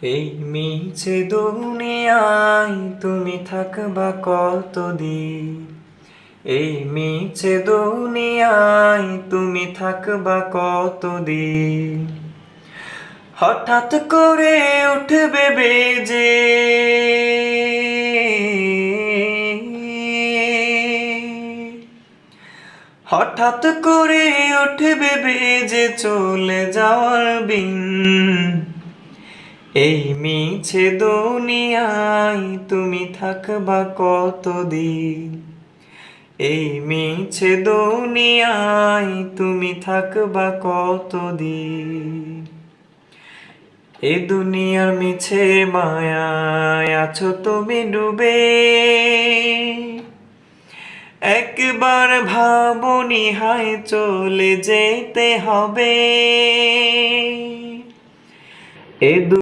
এই মিছে দুনিয়ায় তুমি থাকবা কতদিন? এই মিছে দুনিয়ায় তুমি থাকবা কতদিন? হঠাৎ করে উঠবে বেজে হঠাৎ করে উঠবে বেজে চলে যাওয়ার বিন। এই মিছে দুনিয়ায় তুমি থাকবা কতদিন? এই মিছে দুনিয়ায় তুমি থাকবা কতদিন? এই দুনিয়ার মিছে মায়ায় আছো তুমি ডুবে, একবার ভাবনি হায় চলে যেতে হবে। এ